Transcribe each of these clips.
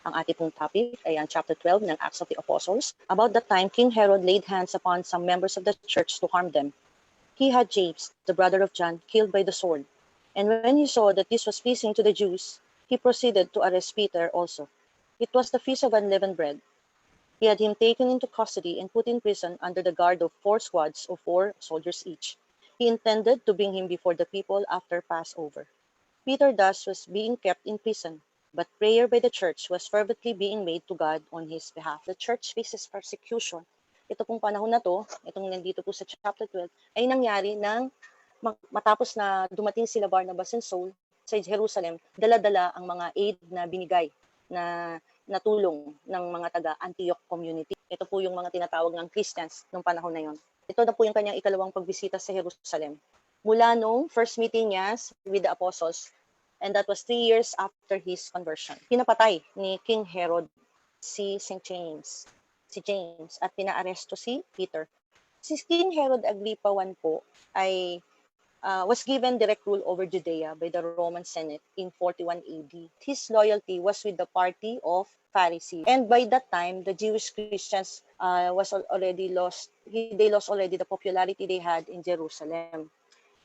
Ang ating pong topic ay ang chapter 12 ng Acts of the Apostles. About that time, King Herod laid hands upon some members of the church to harm them. He had James, the brother of John, killed by the sword. And when he saw that this was pleasing to the Jews, he proceeded to arrest Peter also. It was the feast of unleavened bread. He had him taken into custody and put in prison under the guard of 4 squads of 4 soldiers each. He intended to bring him before the people after Passover. Peter thus was being kept in prison, but prayer by the church was fervently being made to God on his behalf. The church faces persecution. Ito pong panahon na to, itong nandito po sa chapter 12, ay nangyari nang matapos na dumating sila Barnabas and Saul sa Jerusalem, dala-dala ang mga aid na binigay na tulong ng mga taga-Antioch community. Ito po yung mga tinatawag ng Christians nung panahon na yon. Ito na po yung kanyang ikalawang pagbisita sa Jerusalem. Mula nung first meeting niya with the apostles, and that was 3 years after his conversion. Pinapatay ni King Herod si James, at pinaaresto si Peter. Si King Herod Agrippa I po ay was given direct rule over Judea by the Roman Senate in 41 AD. His loyalty was with the party of Pharisees. And by that time, the Jewish Christians they lost already the popularity they had in Jerusalem.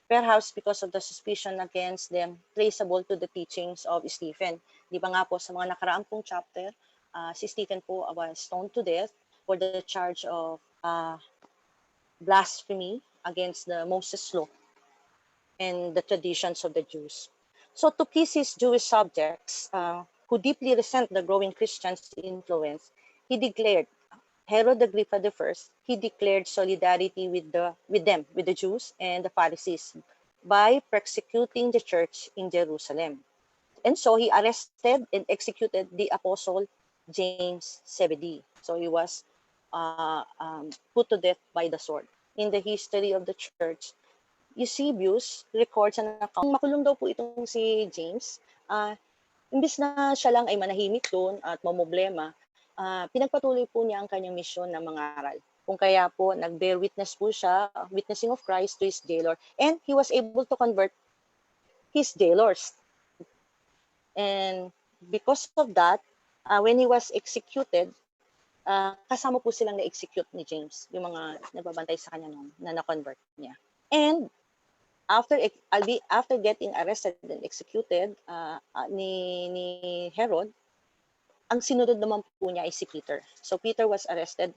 Perhaps because of the suspicion against them traceable to the teachings of Stephen. Di ba nga po sa mga nakaraang pong chapter, si Stephen po was stoned to death for the charge of blasphemy against the Moses law and the traditions of the Jews. So to please his Jewish subjects, who deeply resent the growing Christians' influence, he declared, Herod Agrippa I, he declared solidarity with the Jews and the Pharisees by persecuting the church in Jerusalem. And so he arrested and executed the apostle James Zebedee. So he was put to death by the sword. In the history of the church, Eusebius records an account. Makulong daw po itong si James. Imbis na siya lang ay manahimik doon at mamblema, pinagpatuloy po niya ang kanyang misyon na mangaral. Kung kaya po, nag-bear witness po siya, witnessing of Christ to his jailor, and he was able to convert his jailors. And because of that, when he was executed, kasama po silang na-execute ni James, yung mga nagbabantay sa kanya noon, na na-convert niya. And after getting arrested and executed ni Herod, ang sinunod naman po niya ay si Peter. So Peter was arrested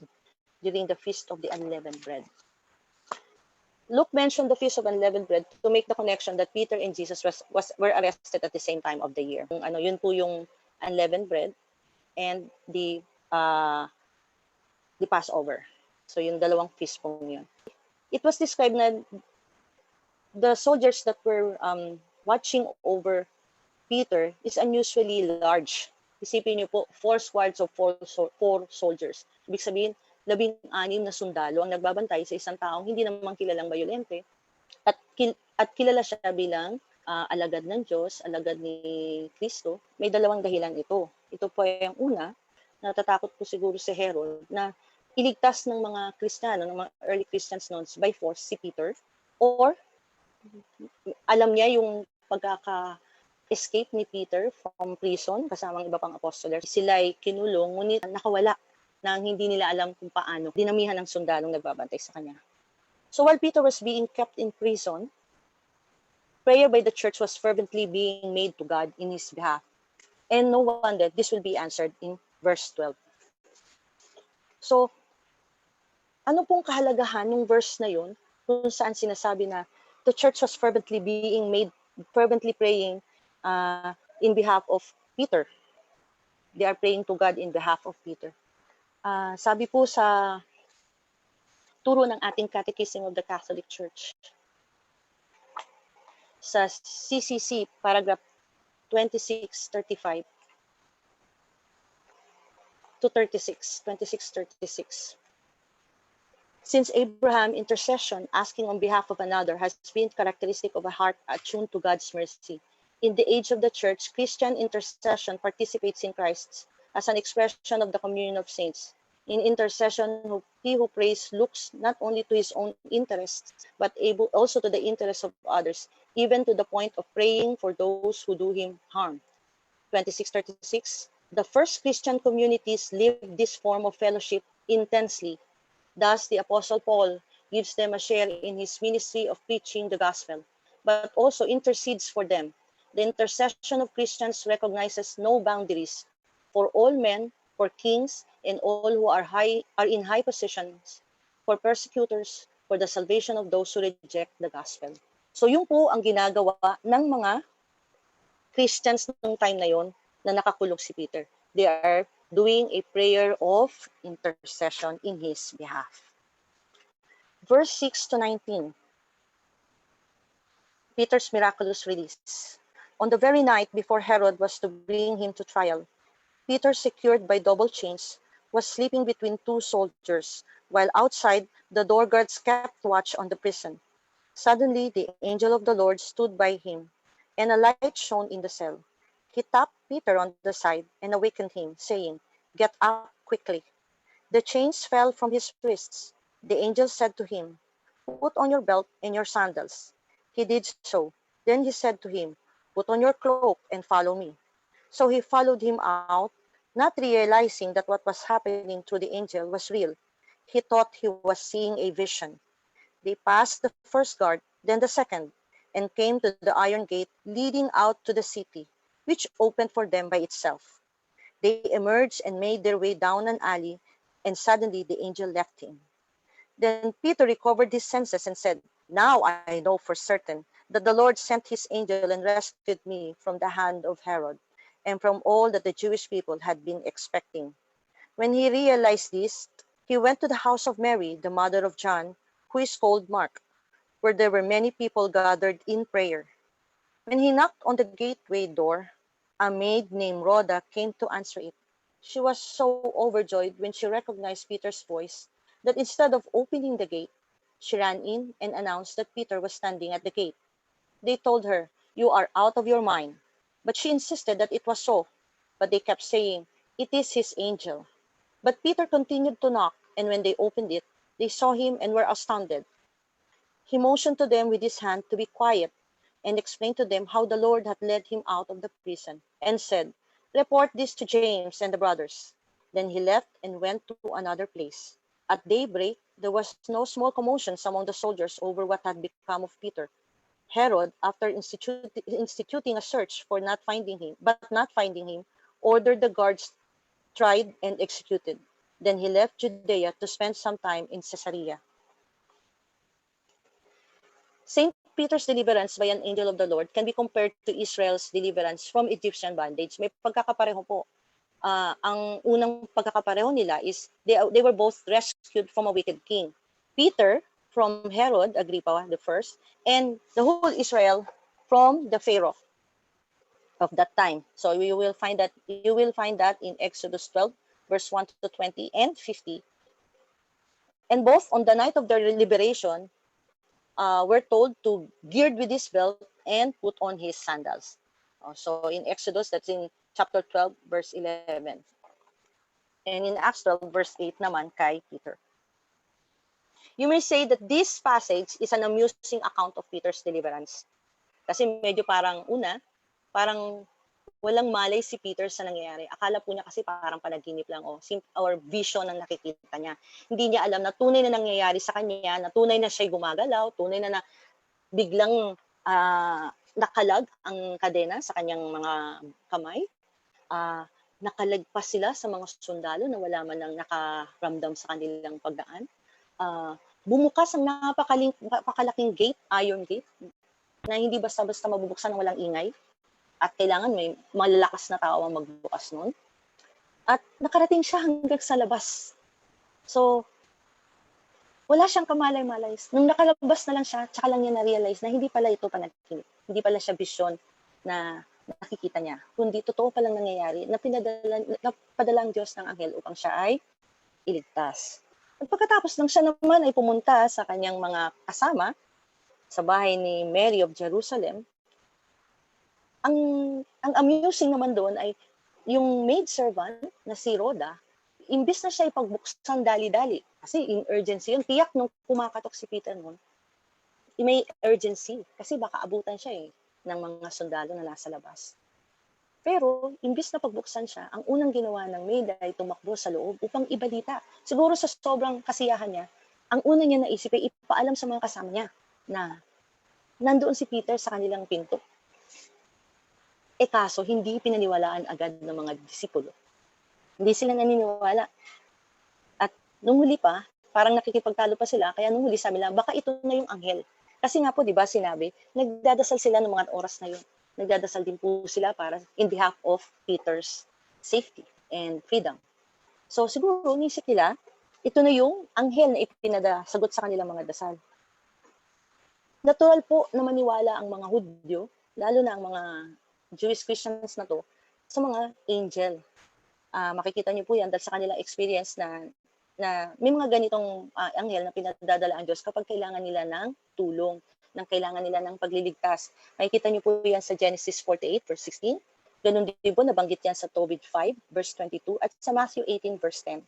during the Feast of the Unleavened Bread. Luke mentioned the Feast of Unleavened Bread to make the connection that Peter and Jesus were arrested at the same time of the year. Yun po yung unleavened bread and the Passover. So yung dalawang feast po yun. It was described na the soldiers that were watching over Peter is unusually large. Isipin niyo po, 4 squads of 4 soldiers. Ibig sabihin, 16 na sundalo ang nagbabantay sa isang taong hindi naman kilalang bayolente at kilala siya bilang alagad ng Diyos, alagad ni Kristo. May dalawang dahilan ito. Ito po ay ang una, natatakot po siguro si Herod na iligtas ng mga Kristiyano, ng mga early Christians noon by force si Peter, or alam niya yung escape ni Peter from prison kasama ng iba pang apostles. Sila ay kinulong, ngunit nakawala nang hindi nila alam kung paano. Dinamihan ng sundalong nagbabantay sa kanya. So while Peter was being kept in prison, prayer by the church was fervently being made to God in his behalf. And no wonder this will be answered in verse 12. So, ano pong kahalagahan ng verse na yun kung saan sinasabi na the church was fervently praying in behalf of Peter. They are praying to God in behalf of Peter. Sabi po sa turo ng ating Catechism of the Catholic Church, sa CCC, paragraph 2635 to 2636. Since Abraham's intercession, asking on behalf of another, has been characteristic of a heart attuned to God's mercy, in the age of the Church, Christian intercession participates in Christ as an expression of the communion of saints. In intercession, he who prays looks not only to his own interests, but also to the interests of others, even to the point of praying for those who do him harm. 2636. The first Christian communities lived this form of fellowship intensely. Thus, the Apostle Paul gives them a share in his ministry of preaching the gospel, but also intercedes for them. The intercession of Christians recognizes no boundaries for all men, for kings, and all who are in high positions, for persecutors, for the salvation of those who reject the gospel. So yun po ang ginagawa ng mga Christians nung time na yon na nakakulong si Peter. They are doing a prayer of intercession in his behalf. Verse 6 to 19, Peter's miraculous release. On the very night before Herod was to bring him to trial, Peter, secured by double chains, was sleeping between two soldiers, while outside the door guards kept watch on the prison. Suddenly the angel of the Lord stood by him, and a light shone in the cell. He tapped Peter on the side and awakened him, saying, "Get up quickly." The chains fell from his wrists. The angel said to him, "Put on your belt and your sandals." He did so. Then he said to him, "Put on your cloak and follow me." So he followed him out, not realizing that what was happening through the angel was real. He thought he was seeing a vision. They passed the first guard, then the second, and came to the iron gate leading out to the city, which opened for them by itself. They emerged and made their way down an alley, and suddenly the angel left him. Then Peter recovered his senses and said, "Now I know for certain that the Lord sent his angel and rescued me from the hand of Herod and from all that the Jewish people had been expecting." When he realized this, he went to the house of Mary, the mother of John, who is called Mark, where there were many people gathered in prayer. When he knocked on the gateway door, a maid named Rhoda came to answer it. She was so overjoyed when she recognized Peter's voice that instead of opening the gate, she ran in and announced that Peter was standing at the gate. They told her, "You are out of your mind." But she insisted that it was so. But they kept saying, "It is his angel." But Peter continued to knock, and when they opened it, they saw him and were astounded. He motioned to them with his hand to be quiet and explained to them how the Lord had led him out of the prison, and said, "Report this to James and the brothers." Then he left and went to another place. At daybreak, there was no small commotion among the soldiers over what had become of Peter. Herod, after instituting a search for not finding him, ordered the guards tried and executed. Then he left Judea to spend some time in Caesarea. Saint Peter's deliverance by an angel of the Lord can be compared to Israel's deliverance from Egyptian bondage. May pagkakapareho po. Ang unang pagkakapareho nila is they were both rescued from a wicked king. Peter from Herod Agrippa the first, and the whole Israel from the Pharaoh of that time. So you will find that in Exodus 12 verse 1 to 20 and 50. And both on the night of their liberation, we're told to gird with his belt and put on his sandals. So in Exodus, that's in chapter 12, verse 11. And in Acts 12, verse 8 naman kay Peter. You may say that this passage is an amusing account of Peter's deliverance. Kasi medyo parang walang malay si Peter sa nangyayari. Akala po niya kasi parang panaginip lang or vision ang nakikita niya. Hindi niya alam na tunay na nangyayari sa kanya, na tunay na siya'y gumagalaw, tunay na biglang nakalag ang kadena sa kanyang mga kamay. Nakalagpas sila sa mga sundalo na wala man lang nakaramdam sa kanilang pagdaan. Bumukas ang napakalaking gate, iron gate, na hindi basta-basta mabubuksan ng walang ingay. At kailangan may malalakas na tao ang magbukas nun. At nakarating siya hanggang sa labas. So, wala siyang kamalay-malay. Nung nakalabas na lang siya, tsaka lang niya na-realize na hindi pala ito panaginip. Hindi pala siya vision na nakikita niya. Kundi totoo palang nangyayari na napadala ang Diyos ng anghel upang siya ay iligtas. At pagkatapos nang siya naman ay pumunta sa kanyang mga kasama sa bahay ni Mary of Jerusalem, ang amusing naman doon ay yung maidservant na si Rhoda, imbis na siya ipagbuksan dali-dali, kasi in urgency yun, tiyak nung kumakatok si Peter noon, may urgency, kasi baka abutan siya ng mga sundalo na nasa labas. Pero, imbis na pagbuksan siya, ang unang ginawa ng maid ay tumakbo sa loob upang ibalita. Siguro sa sobrang kasiyahan niya, ang una niya naisip ay ipaalam sa mga kasama niya na nandoon si Peter sa kanilang pinto. Kaso, hindi pinaniwalaan agad ng mga disipulo. Hindi sila naniniwala. At nung huli pa, parang nakikipagtalo pa sila, kaya nung huli sabi nila, baka ito na yung anghel. Kasi nga po, di ba, sinabi, nagdadasal sila ng mga oras na yun. Nagdadasal din po sila para in behalf of Peter's safety and freedom. So siguro, nisip nila, ito na yung anghel na ipinadasagot sa kanilang mga dasal. Natural po na maniwala ang mga Hudyo, lalo na ang mga Jewish Christians na to, sa mga angel. Makikita niyo po yan dahil sa kanilang experience na may mga ganitong anghel na pinadadala ang Diyos kapag kailangan nila ng tulong, ng kailangan nila ng pagliligtas. Makikita niyo po yan sa Genesis 48 verse 16. Ganun din po, nabanggit yan sa Tobit 5 verse 22 at sa Matthew 18 verse 10.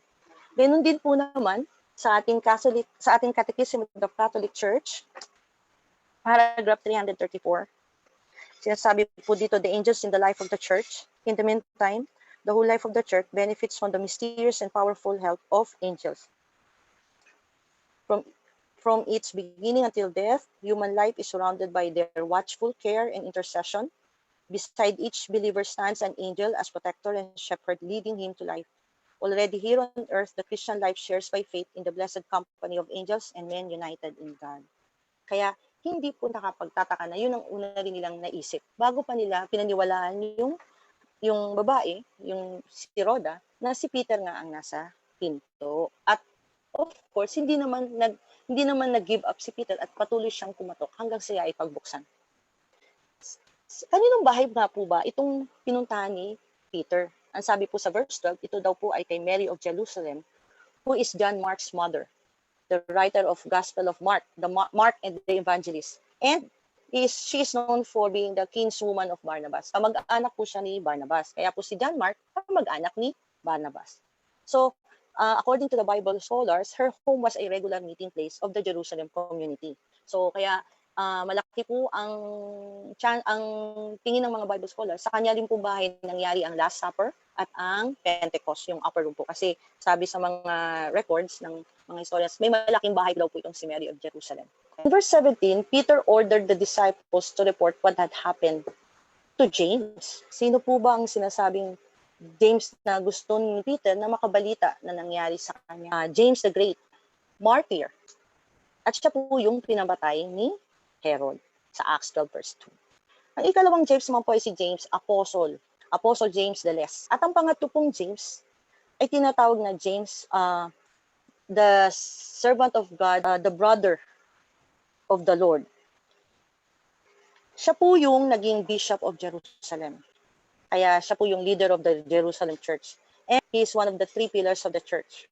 Ganun din po naman sa ating Catechism of the Catholic Church, paragraph 334. Sinasabi po dito, the angels in the life of the church. In the meantime, the whole life of the church benefits from the mysterious and powerful help of angels. From its beginning until death, human life is surrounded by their watchful care and intercession. Beside each believer stands an angel as protector and shepherd, leading him to life. Already here on earth, the Christian life shares by faith in the blessed company of angels and men united in God. Kaya hindi po nakapagtataka na yun ang una rin nilang naisip. Bago pa nila pinaniwalaan yung babae, yung si Rhoda, na si Peter nga ang nasa pinto. At of course, hindi naman nag-give up si Peter at patuloy siyang kumatok hanggang siya ay pagbuksan. Kaninong bahay nga po ba itong pinuntahan ni Peter? Ang sabi po sa verse 12, ito daw po ay kay Mary of Jerusalem, who is John Mark's mother, the writer of Gospel of Mark, Mark and the Evangelist. And she is known for being the kinswoman of Barnabas. Kamag-anak po siya ni Barnabas. Kaya po si John Mark, kamag-anak ni Barnabas. So, according to the Bible scholars, her home was a regular meeting place of the Jerusalem community. So, kaya malaki po ang tingin ng mga Bible scholars. Sa kanya rin po bahay nangyari ang Last Supper at ang Pentecost, yung upper room po. Kasi sabi sa mga records ng mga historians, may malaking bahay daw po itong si Mary of Jerusalem. In verse 17, Peter ordered the disciples to report what had happened to James. Sino po ba ang sinasabing James na gusto ni Peter na makabalita na nangyari sa kanya? James the Great, martyr. At siya po yung pinabatay ni Herod sa Acts 12 verse 2. Ang ikalawang James naman po ay si James, Apostle James the Less. At ang pangatlo pong James ay tinatawag na James, the servant of God, the brother of the Lord. Siya po yung naging Bishop of Jerusalem. Kaya siya po yung leader of the Jerusalem church. And he is one of the 3 pillars of the church.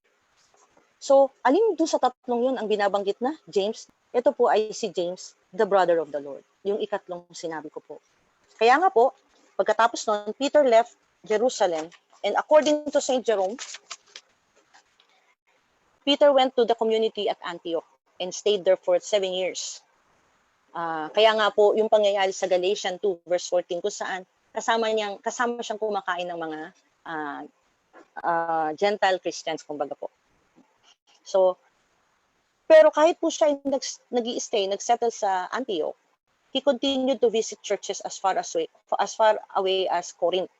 So, alin doon sa tatlong yun ang binabanggit na James? Ito po ay si James, the brother of the Lord. Yung ikatlong sinabi ko po. Kaya nga po, pagkatapos nun, Peter left Jerusalem, and according to St. Jerome, Peter went to the community at Antioch and stayed there for 7 years. Kaya nga po, yung pangyayari sa Galatians 2 verse 14, kung saan kasama siyang kumakain ng mga Gentile Christians, kumbaga po. So, pero kahit po siya nag-i-stay, nag-settle sa Antioch, he continued to visit churches as far away as Corinth.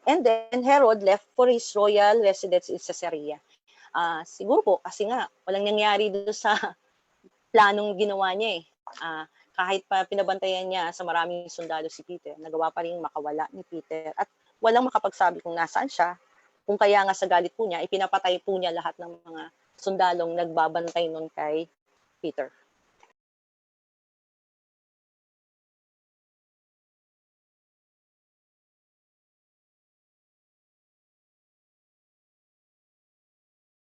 And then Herod left for his royal residence in Caesarea. Siguro po, kasi nga, walang nangyari doon sa planong ginawa niya eh. Kahit pa pinabantayan niya sa maraming sundalo si Peter, nagawa pa rin makawala ni Peter. At walang makapagsabi kung nasaan siya. Kung kaya nga sa galit po niya, ipinapatay po niya lahat ng mga sundalong nagbabantay nun kay Peter.